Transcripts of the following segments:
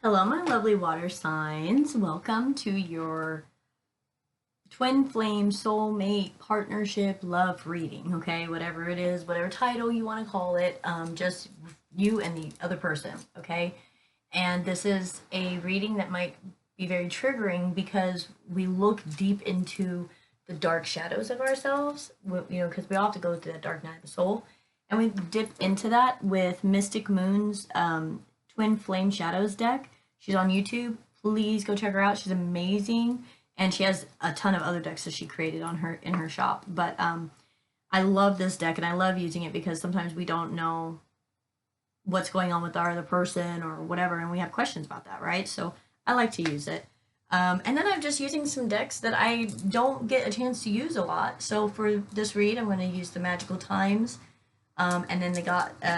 Hello, my lovely water signs. Welcome to your twin flame soulmate partnership love reading. Okay, whatever it is, whatever title you want to call it, just you and the other person. Okay, and this is a reading that might be very triggering because we look deep into the dark shadows of ourselves. Because we all have to go through that dark night of the soul, and we dip into that with Mystic Moon's Twin Flame Shadows deck. She's on YouTube. Please go check her out. She's amazing, and she has a ton of other decks that she created on her in her shop. But I love this deck, and I love using it because sometimes we don't know what's going on with our other person or whatever, and we have questions about that, right? So I like to use it. And then I'm just using some decks that I don't get a chance to use a lot. So for this read, I'm going to use the Magical Times. And then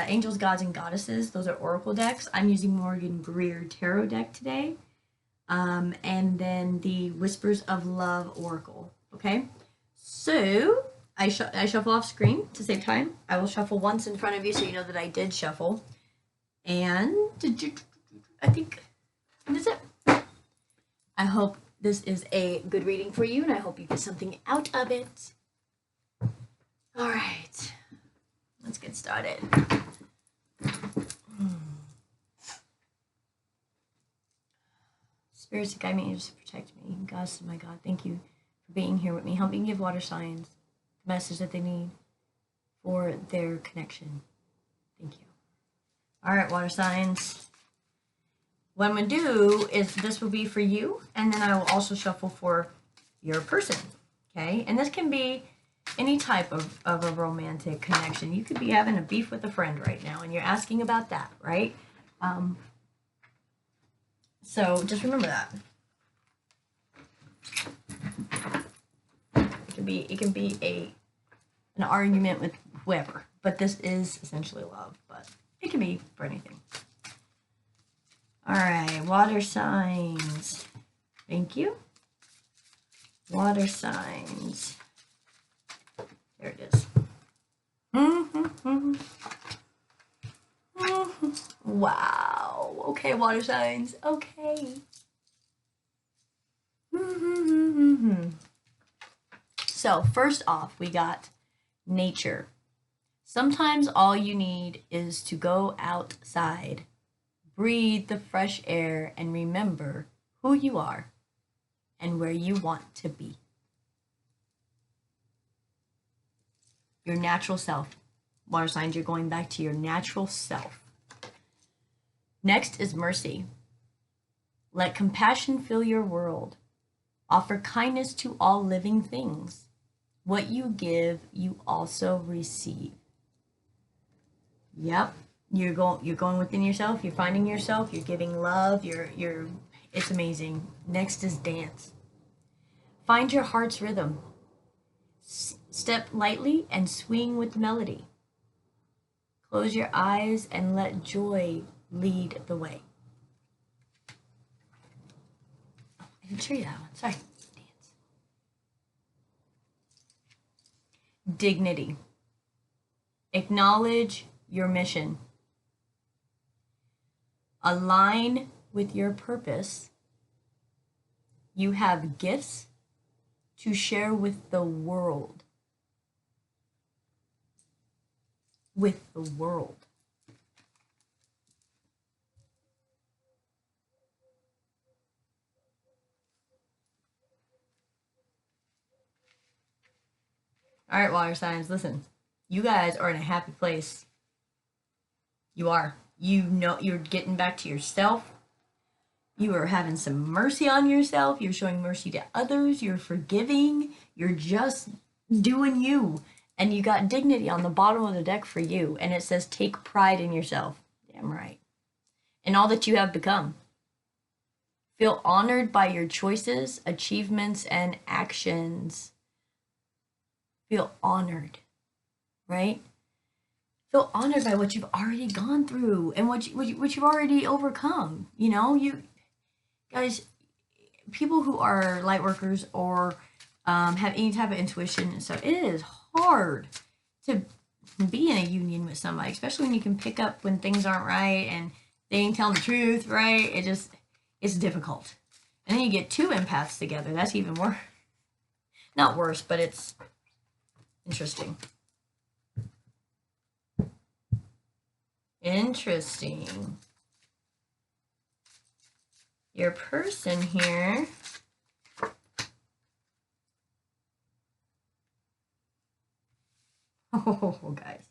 Angels, Gods, and Goddesses. Those are Oracle decks. I'm using Morgan Greer Tarot deck today. And then the Whispers of Love Oracle. Okay? So I shuffle off screen to save time. I will shuffle once in front of you so you know that I did shuffle. And I think that's it. I hope this is a good reading for you, and I hope you get something out of it. All right. Let's get started. Spirits guide me, angels protect me. Gods, my God, thank you for being here with me, helping give water signs the message that they need for their connection. Thank you. All right, water signs. What I'm going to do is this will be for you, and then I will also shuffle for your person. Okay? And this can be any type of a romantic connection. You could be having a beef with a friend right now, and you're asking about that, right? So just remember that. It can be an argument with whoever, but this is essentially love, but it can be for anything. All right, water signs. Thank you. Water signs. There it is. Wow. Okay, water signs. Okay. So, first off, we got nature. Sometimes all you need is to go outside, breathe the fresh air, and remember who you are and where you want to be. Your natural self. Water signs, you're going back to your natural self. Next is mercy. Let compassion fill your world. Offer kindness to all living things. What you give, you also receive. Yep. You're going within yourself, you're finding yourself, you're giving love, it's amazing. Next is dance. Find your heart's rhythm. Step lightly and swing with the melody. Close your eyes and let joy lead the way. Oh, I didn't show you that one. Sorry. Dance. Dignity. Acknowledge your mission. Align with your purpose. You have gifts to share with the world. With the world. All right, water signs, listen. You guys are in a happy place. You are. You know you're getting back to yourself. You are having some mercy on yourself. You're showing mercy to others. You're forgiving. You're just doing you. And you got dignity on the bottom of the deck for you. And it says, take pride in yourself. Damn right. And all that you have become. Feel honored by your choices, achievements, and actions. Feel honored, right? Feel honored by what you've already gone through and what you've already overcome. You know, you guys, people who are light workers or have any type of intuition and stuff, it is hard to be in a union with somebody, especially when you can pick up when things aren't right and they ain't telling the truth, right? It's difficult. And then you get two empaths together. That's even worse. Not worse, but it's interesting. Interesting. Your person here. Oh, guys.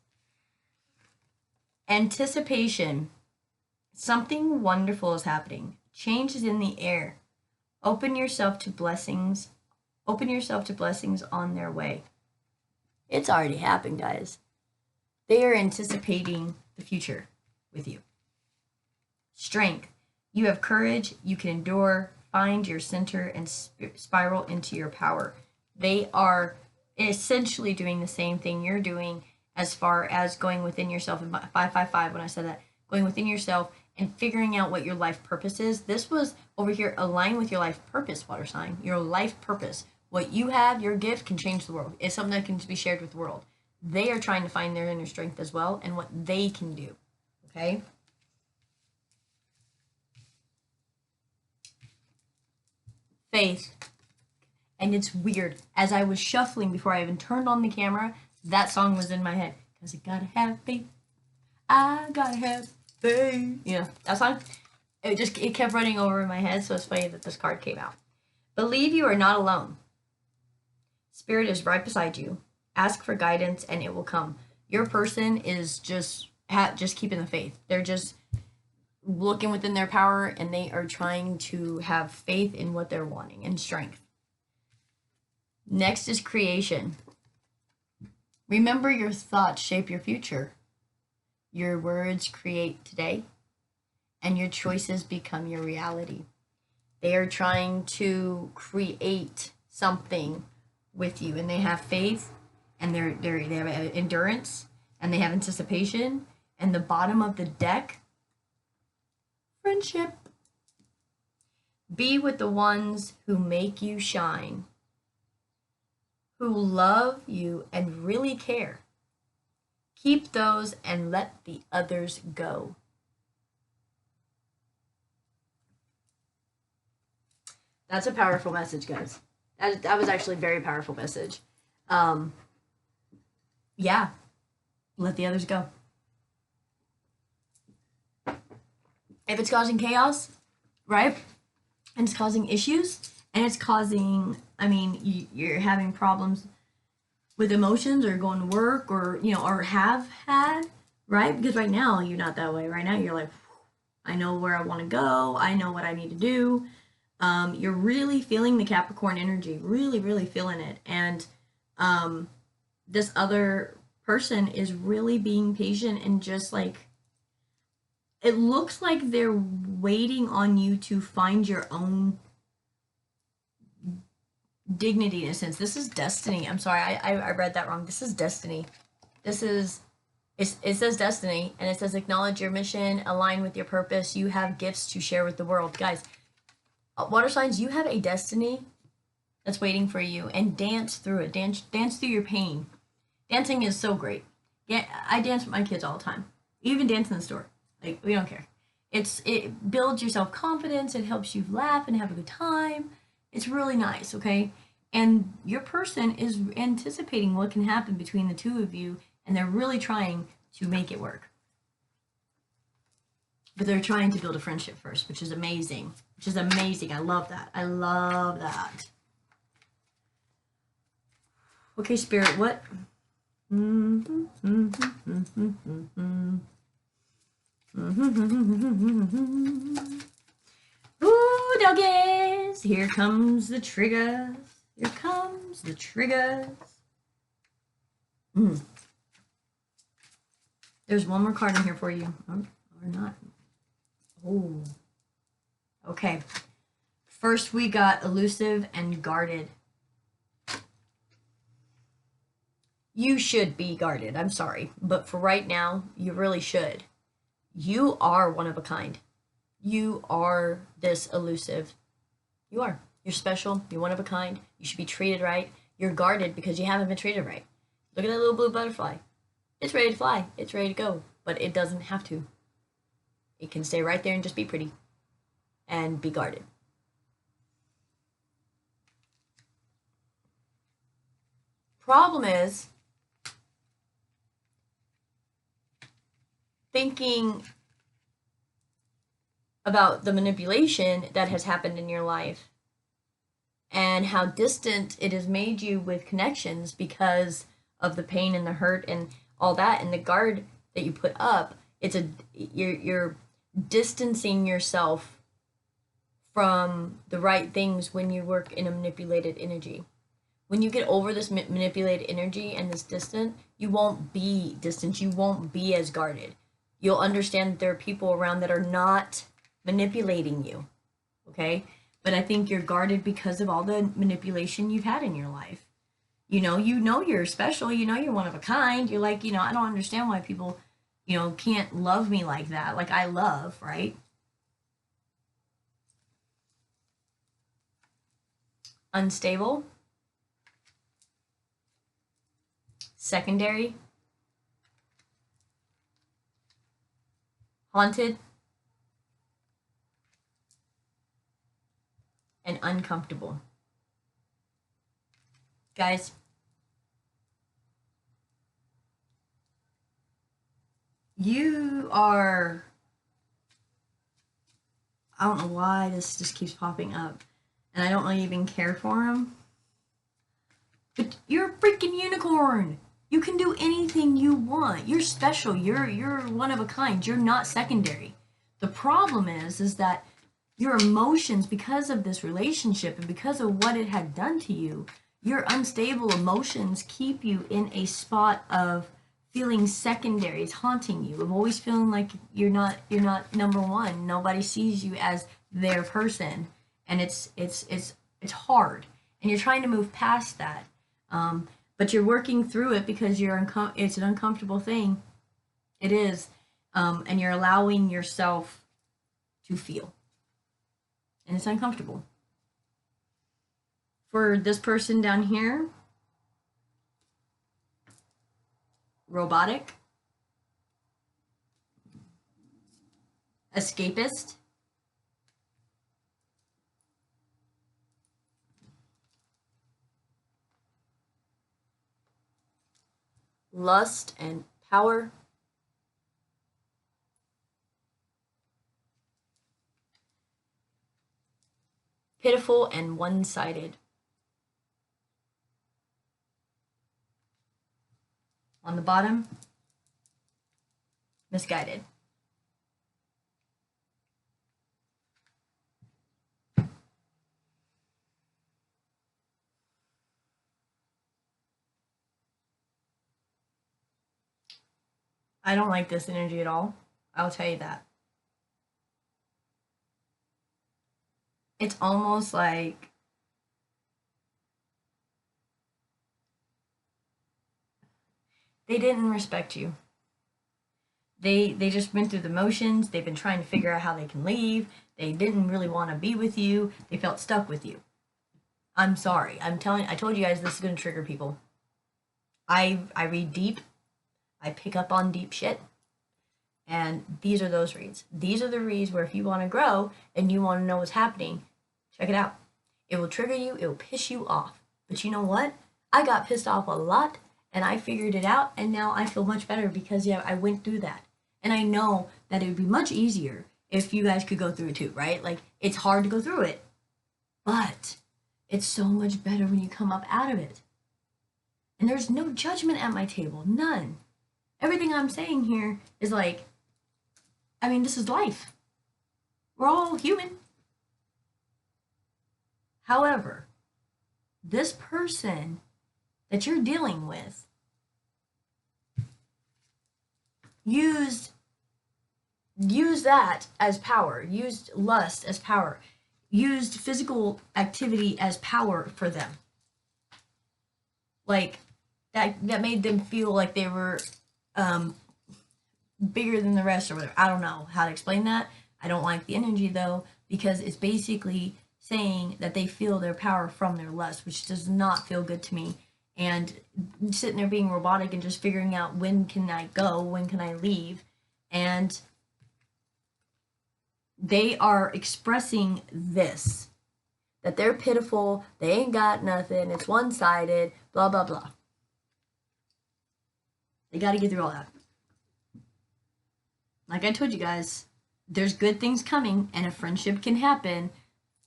Anticipation. Something wonderful is happening. Change is in the air. Open yourself to blessings. Open yourself to blessings on their way. It's already happened, guys. They are anticipating the future with you. Strength. You have courage. You can endure. Find your center and spiral into your power. They are essentially doing the same thing you're doing as far as going within yourself. And 555, when I said that, going within yourself and figuring out what your life purpose is. This was over here aligned with your life purpose, water sign. Your life purpose. What you have, your gift, can change the world. It's something that can be shared with the world. They are trying to find their inner strength as well and what they can do. Okay? Faith. And it's weird. As I was shuffling before I even turned on the camera, that song was in my head. Because I gotta have faith. I gotta have faith. You know, that song? It kept running over in my head, so it's funny that this card came out. Believe you are not alone. Spirit is right beside you. Ask for guidance and it will come. Your person is just keeping the faith. They're just looking within their power and they are trying to have faith in what they're wanting and strength. Next is creation. Remember, your thoughts shape your future. Your words create today and your choices become your reality. They are trying to create something with you and they have faith and they have endurance and they have anticipation. And the bottom of the deck, friendship. Be with the ones who make you shine, who love you and really care. Keep those and let the others go. That's a powerful message, guys. That was actually a very powerful message. Yeah, let the others go. If it's causing chaos, right? And it's causing issues, and it's causing, I mean, you're having problems with emotions or going to work or, you know, or have had, right? Because right now you're not that way. Right now you're like, I know where I want to go. I know what I need to do. You're really feeling the Capricorn energy, really, really feeling it. And this other person is really being patient and just like, it looks like they're waiting on you to find your own dignity in a sense. This is destiny. I'm sorry, I read that wrong. This is destiny. This is, it says destiny, and it says acknowledge your mission, align with your purpose. You have gifts to share with the world. Guys, water signs, you have a destiny that's waiting for you, and dance through it. Dance through your pain. Dancing is so great. Yeah, I dance with my kids all the time. Even dance in the store. Like, we don't care. It builds your self-confidence. It helps you laugh and have a good time. It's really nice, okay? And your person is anticipating what can happen between the two of you, and they're really trying to make it work. But they're trying to build a friendship first, which is amazing. Which is amazing. I love that. I love that. Okay, Spirit, what? Ooh, doggies! Here comes the triggers. Here comes the triggers. There's one more card in here for you. Or not. Oh. Okay. First we got elusive and guarded. You should be guarded. I'm sorry. But for right now, you really should. You are one of a kind. You are this elusive. You are. You're special. You're one of a kind. You should be treated right. You're guarded because you haven't been treated right. Look at that little blue butterfly. It's ready to fly. It's ready to go. But it doesn't have to. It can stay right there and just be pretty and be guarded. Problem is thinking about the manipulation that has happened in your life and how distant it has made you with connections because of the pain and the hurt and all that, and the guard that you put up. You're distancing yourself from the right things when you work in a manipulated energy. When you get over this manipulated energy and this distant, you won't be distant. You won't be as guarded. You'll understand that there are people around that are not manipulating you. Okay? But I think you're guarded because of all the manipulation you've had in your life. You know you're special. You know you're one of a kind. You're like, I don't understand why people, can't love me like that. Like I love, right? Unstable. Secondary. Haunted. And uncomfortable. Guys, you are, I don't know why this just keeps popping up, and I don't really even care for him, but you're a freaking unicorn. You can do anything you want. You're special. You're one of a kind. You're not secondary. The problem is that your emotions, because of this relationship and because of what it had done to you, your unstable emotions keep you in a spot of feeling secondary. It's haunting you, of always feeling like you're not number one. Nobody sees you as their person, and it's hard, and you're trying to move past that. But you're working through it because it's an uncomfortable thing. It is, and you're allowing yourself to feel, and it's uncomfortable. For this person down here, robotic, escapist, lust and power, pitiful and one-sided. On the bottom, misguided. I don't like this energy at all. I'll tell you that. It's almost like they didn't respect you. They just went through the motions. They've been trying to figure out how they can leave. They didn't really want to be with you. They felt stuck with you. I'm sorry. I told you guys this is going to trigger people. I read deep. I pick up on deep shit. And these are those reads. These are the reads where if you want to grow and you want to know what's happening, check it out. It will trigger you. It will piss you off. But you know what? I got pissed off a lot, and I figured it out, and now I feel much better because I went through that. And I know that it would be much easier if you guys could go through it too, right? Like, it's hard to go through it, but it's so much better when you come up out of it. And there's no judgment at my table, none. Everything I'm saying here is like, this is life. We're all human. However, this person that you're dealing with used that as power, used lust as power, used physical activity as power for them. Like, that made them feel like they were bigger than the rest or whatever. I don't know how to explain that. I don't like the energy though, because it's basically saying that they feel their power from their lust, which does not feel good to me. And sitting there being robotic and just figuring out when can I go, when can I leave, and they are expressing this, that they're pitiful, they ain't got nothing, it's one-sided, blah, blah, blah. They got to get through all that. Like I told you guys, there's good things coming and a friendship can happen,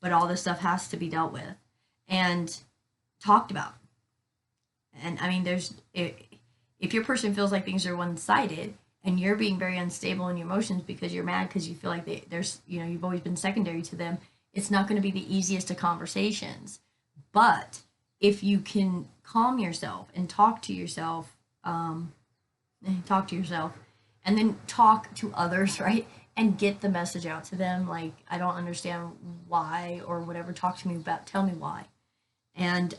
but all this stuff has to be dealt with and talked about. And I mean, if your person feels like things are one-sided and you're being very unstable in your emotions because you're mad because you feel like there's, you've always been secondary to them, it's not going to be the easiest of conversations. But if you can calm yourself and talk to yourself, and then talk to others, right? And get the message out to them. Like, I don't understand why or whatever. Talk to me about, tell me why. And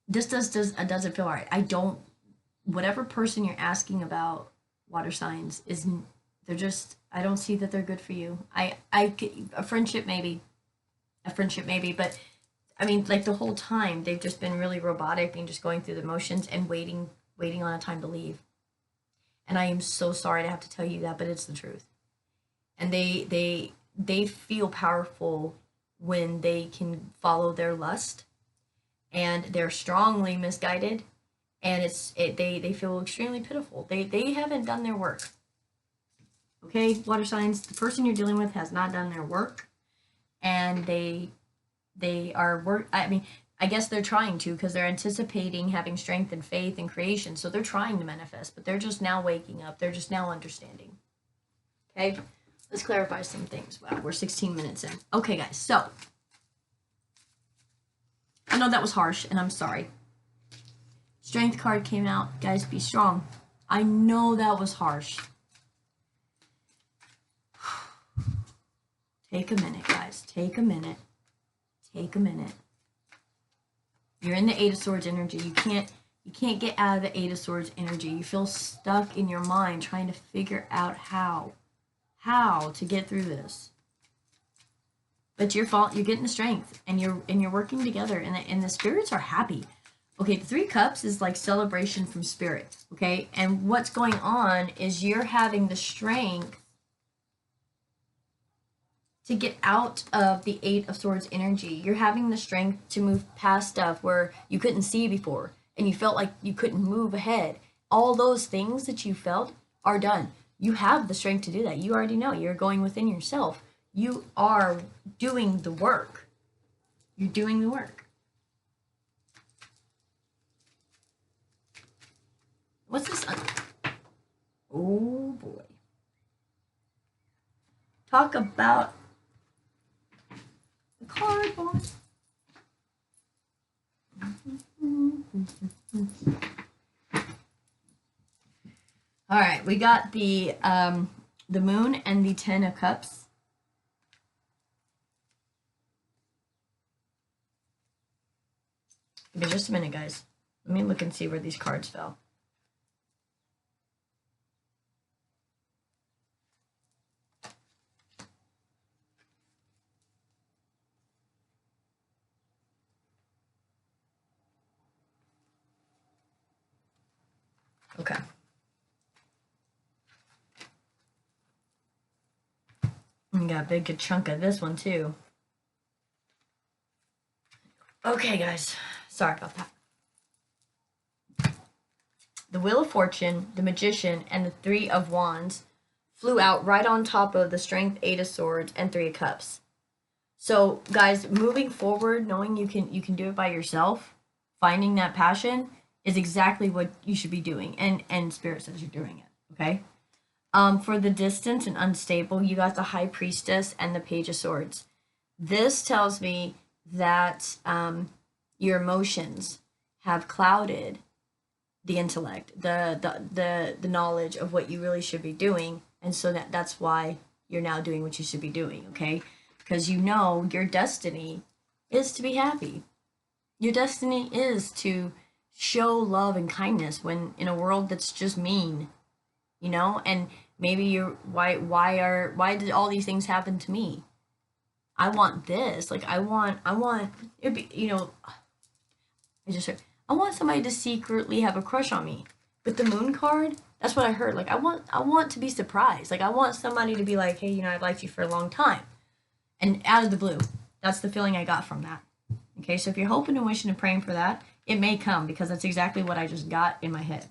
this doesn't feel right. Whatever person you're asking about water signs I don't see that they're good for you. A friendship maybe, but I mean, like the whole time they've just been really robotic and just going through the motions and waiting on a time to leave. And I am so sorry to have to tell you that, but it's the truth. And they feel powerful when they can follow their lust, and they're strongly misguided, and they feel extremely pitiful. They haven't done their work. Okay, water signs, the person you're dealing with has not done their work, and they are I mean, I guess they're trying to, because they're anticipating having strength and faith and creation. So they're trying to manifest, but they're just now waking up. They're just now understanding. Okay, let's clarify some things. Wow, we're 16 minutes in. Okay, guys, so I know that was harsh, and I'm sorry. Strength card came out. Guys, be strong. I know that was harsh. Take a minute, guys. Take a minute. Take a minute. You're in the Eight of Swords energy. You can't get out of the Eight of Swords energy. You feel stuck in your mind trying to figure out how to get through this. But you're getting the strength, and you're working together, and the spirits are happy. Okay, the Three Cups is like celebration from spirit. Okay, and what's going on is you're having the strength to get out of the Eight of Swords energy. You're having the strength to move past stuff where you couldn't see before, and you felt like you couldn't move ahead. All those things that you felt are done. You have the strength to do that. You already know. You're going within yourself. You are doing the work. You're doing the work. What's this? Oh boy. Talk about the cardboard. All right, we got the Moon and the Ten of Cups. Give me just a minute, guys. Let me look and see where these cards fell. Okay. We got a big good chunk of this one too. Okay, guys. Sorry about that. The Wheel of Fortune, the Magician, and the Three of Wands flew out right on top of the Strength, Eight of Swords, and Three of Cups. So, guys, moving forward, knowing you can do it by yourself, finding that passion is exactly what you should be doing, and Spirit says you're doing it. Okay. For the distance and unstable, you got the High Priestess and the Page of Swords. This tells me that your emotions have clouded the intellect, the knowledge of what you really should be doing, and so that's why you're now doing what you should be doing. Okay, because you know your destiny is to be happy. Your destiny is to show love and kindness when in a world that's just mean, and maybe you're why did all these things happen to me? I want this. Like I want it be, I just heard, I want somebody to secretly have a crush on me. With the Moon card, That's what I heard. Like, I want to be surprised. Like, I want somebody to be like, hey, you know, I've liked you for a long time. And out of the blue. That's the feeling I got from that. Okay, so if you're hoping and wishing and praying for that, it may come because that's exactly what I just got in my head.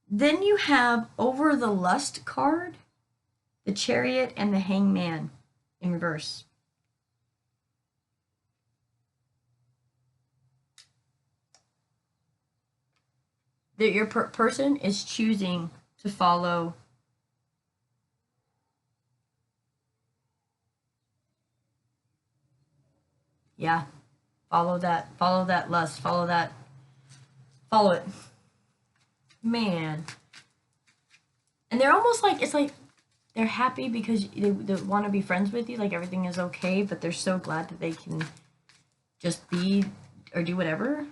Then you have over the Lust card, the Chariot and the Hangman in reverse. That your person is choosing to follow follow that lust, follow it, man. And they're almost like, it's like they're happy because they want to be friends with you, like everything is okay, but they're so glad that they can just be or do whatever.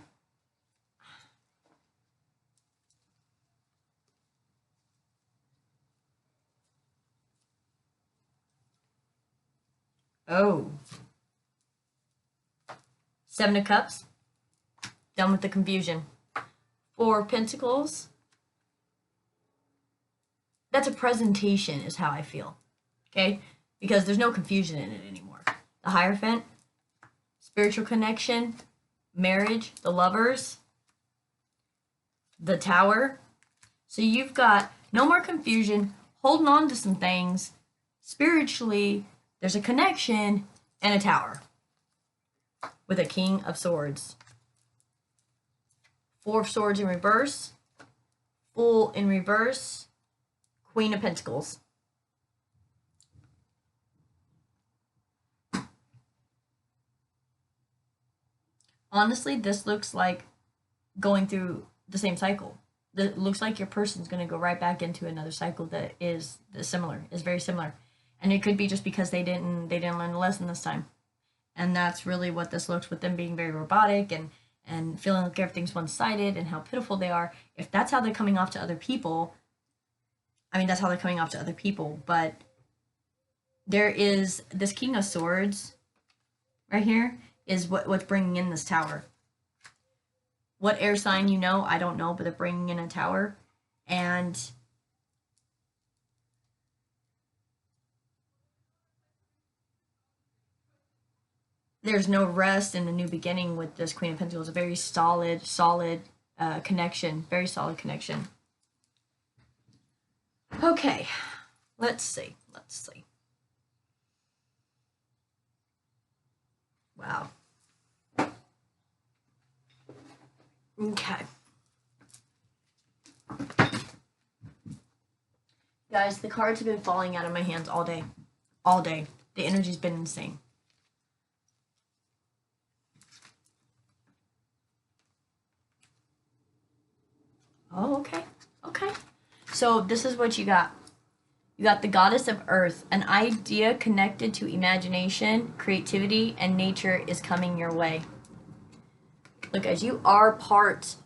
Oh. Seven of Cups. Done with the confusion. Four of Pentacles. That's a presentation is how I feel. Okay? Because there's no confusion in it anymore. The Hierophant. Spiritual connection. Marriage. The Lovers. The Tower. So you've got no more confusion. Holding on to some things. Spiritually, there's a connection and a Tower. With a King of Swords. Four of Swords in reverse. Fool in reverse. Queen of Pentacles. Honestly, this looks like going through the same cycle. It looks like your person's going to go right back into another cycle that is similar, is very similar. And it could be just because they didn't learn the lesson this time. And that's really what this looks, with them being very robotic and feeling like everything's one-sided and how pitiful they are. If that's how they're coming off to other people, I mean, that's how they're coming off to other people. But there is this King of Swords right here is what's bringing in this Tower. What air sign you know, I don't know, but they're bringing in a Tower. And there's no rest in the new beginning with this Queen of Pentacles. A very solid connection. Very solid connection. Okay, let's see. Wow. Okay. Guys, the cards have been falling out of my hands all day. All day. The energy's been insane. Oh, okay. Okay. So this is what you got. You got the Goddess of Earth. An idea connected to imagination, creativity, and nature is coming your way. Look, guys, you are part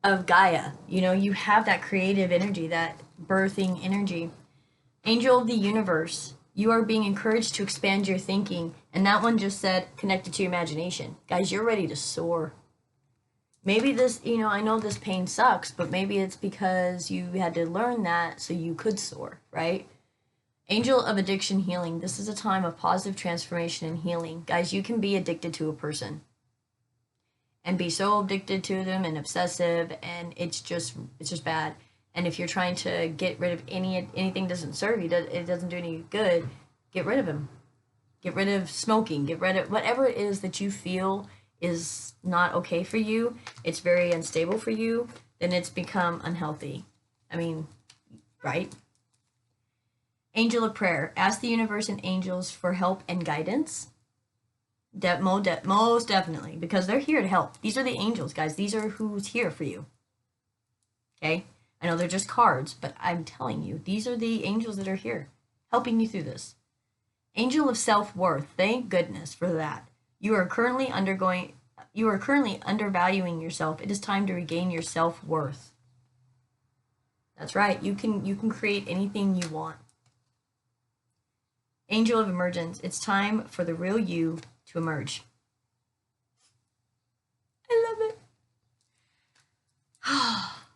of Gaia. You know, you have that creative energy, that birthing energy. Angel of the Universe. You are being encouraged to expand your thinking. And that one just said connected to imagination. Guys, you're ready to soar. Maybe this, you know, I know this pain sucks, but maybe it's because you had to learn that so you could soar, right? Angel of Addiction Healing. This is a time of positive transformation and healing. Guys, you can be addicted to a person and be so addicted to them and obsessive, and it's just bad. And if you're trying to get rid of anything doesn't serve you, it doesn't do any good, get rid of him. Get rid of smoking, get rid of whatever it is that you feel is not okay for you, it's very unstable for you, then it's become unhealthy. I mean, right? Angel of Prayer. Ask the universe and angels for help and guidance. Most definitely, because they're here to help. These are the angels, guys. These are who's here for you. Okay? I know they're just cards, but I'm telling you, these are the angels that are here, helping you through this. Angel of Self-Worth. Thank goodness for that. You are currently undervaluing yourself. It is time to regain your self-worth. That's right. You can create anything you want. Angel of Emergence. It's time for the real you to emerge. I love it.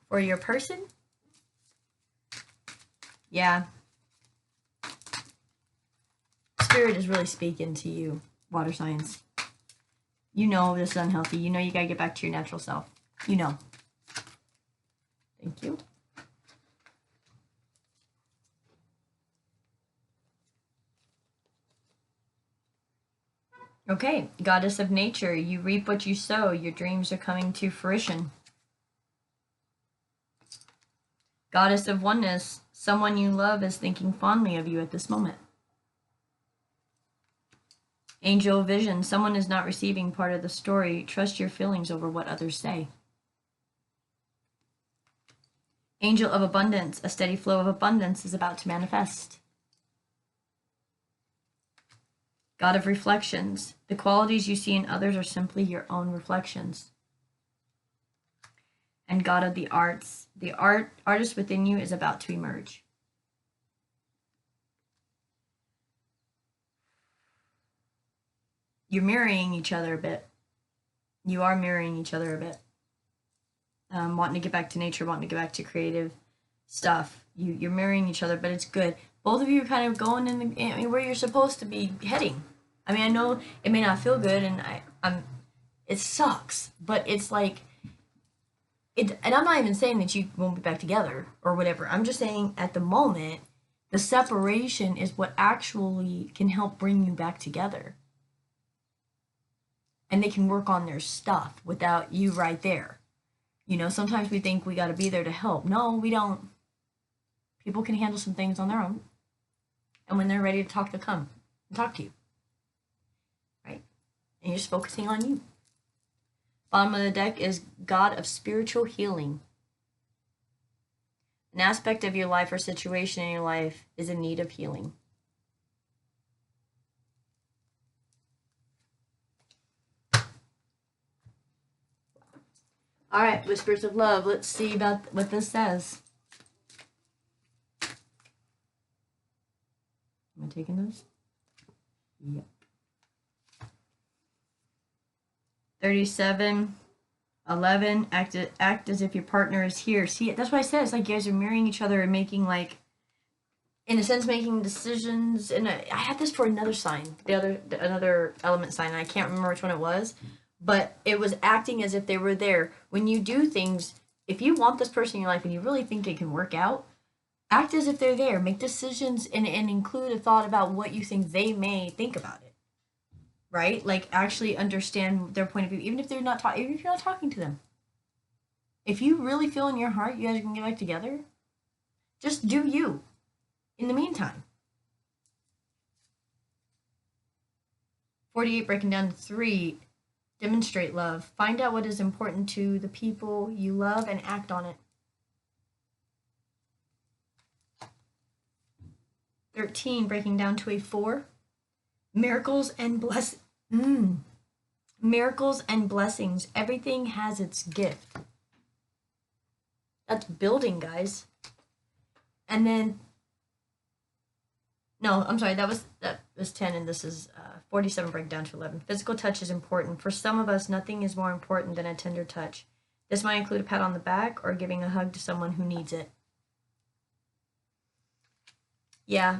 For your person, Yeah. Spirit is really speaking to you, water signs. You know this is unhealthy. You know you gotta get back to your natural self. You know. Thank you. Okay, goddess of nature, you reap what you sow. Your dreams are coming to fruition. Goddess of oneness, someone you love is thinking fondly of you at this moment. Angel of vision, someone is not receiving part of the story. Trust your feelings over what others say. Angel of abundance, a steady flow of abundance is about to manifest. God of reflections, the qualities you see in others are simply your own reflections. And God of the arts, the artist within you is about to emerge. You're mirroring each other a bit. You are mirroring each other a bit. Wanting to get back to nature, wanting to get back to creative stuff. You're mirroring each other, but it's good. Both of you are kind of going in where you're supposed to be heading. I mean, I know it may not feel good, and it sucks, but it's like it. And I'm not even saying that you won't be back together or whatever. I'm just saying at the moment, the separation is what actually can help bring you back together, and they can work on their stuff without you right there. You know, sometimes we think we got to be there to help. No, we don't. People can handle some things on their own. And when they're ready to talk, they'll come and talk to you. Right? And you're just focusing on you. Bottom of the deck is God of spiritual healing. An aspect of your life or situation in your life is in need of healing. All right, Whispers of Love. Let's see about what this says. Am I taking those? Yep. 37:11. Act as if your partner is here. See, that's what I said. It's like you guys are mirroring each other and making, like, in a sense, making decisions. And I had this for another sign, another element sign, and I can't remember which one it was. But it was acting as if they were there. When you do things, if you want this person in your life and you really think it can work out, act as if they're there. Make decisions and include a thought about what you think they may think about it. Right? Like actually understand their point of view, even if even if you're not talking to them. If you really feel in your heart you guys can get back together, just do you. In the meantime. 48 breaking down to 3. Demonstrate love. Find out what is important to the people you love and act on it. 13, breaking down to a 4. Miracles and miracles and blessings. Everything has its gift. That's building, guys. And then, no, I'm sorry, that was 10, and this is 47, break down to 11. Physical touch is important. For some of us, nothing is more important than a tender touch. This might include a pat on the back or giving a hug to someone who needs it. Yeah,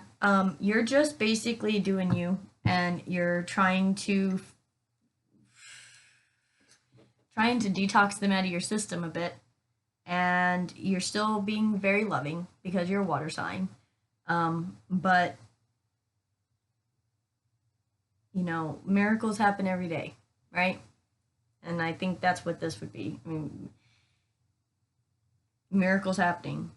you're just basically doing you, and you're trying to detox them out of your system a bit, and you're still being very loving because you're a water sign. But you know, miracles happen every day, right? And I think that's what this would be. I mean, miracles happening.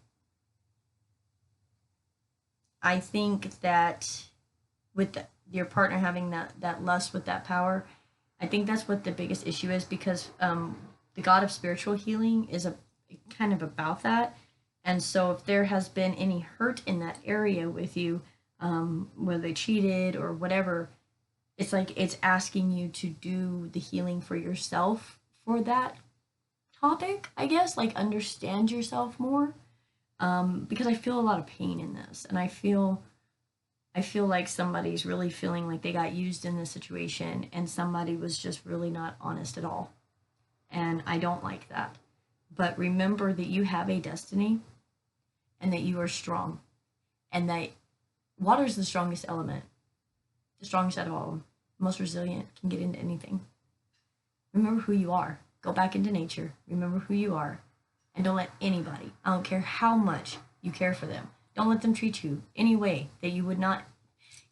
I think that with your partner having that lust with that power, I think that's what the biggest issue is, because the God of spiritual healing is a kind of about that. And so if there has been any hurt in that area with you, whether they cheated or whatever, it's like it's asking you to do the healing for yourself for that topic, I guess, like understand yourself more. Because I feel a lot of pain in this, and I feel like somebody's really feeling like they got used in this situation, and somebody was just really not honest at all. And I don't like that. But remember that you have a destiny and that you are strong. and that water is the strongest element, the strongest out of all of them, most resilient, can get into anything. Remember who you are. Go back into nature. Remember who you are. And don't let anybody, I don't care how much you care for them, don't let them treat you any way that you would not.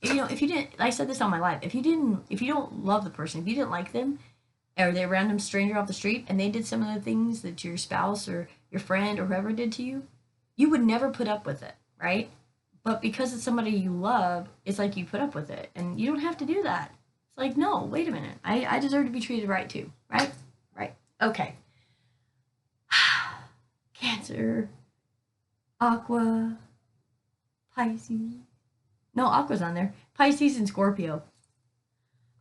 If you didn't, I said this on my live, if you don't love the person, if you didn't like them, or they're a random stranger off the street and they did some of the things that your spouse or your friend or whoever did to you, you would never put up with it, right? But because it's somebody you love, it's like you put up with it. And you don't have to do that. It's like, no, wait a minute. I deserve to be treated right too, right? Right. Okay. Cancer, Aqua, Pisces. No, Aqua's on there. Pisces and Scorpio.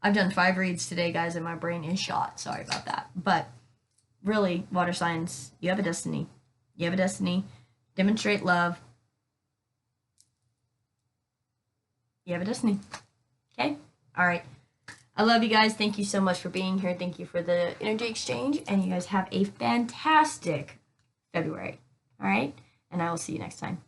I've done 5 reads today, guys, and my brain is shot. Sorry about that. But really, water signs, you have a destiny. You have a destiny. Demonstrate love. You have a destiny. Okay? All right. I love you guys. Thank you so much for being here. Thank you for the energy exchange. And you guys have a fantastic February. All right? And I will see you next time.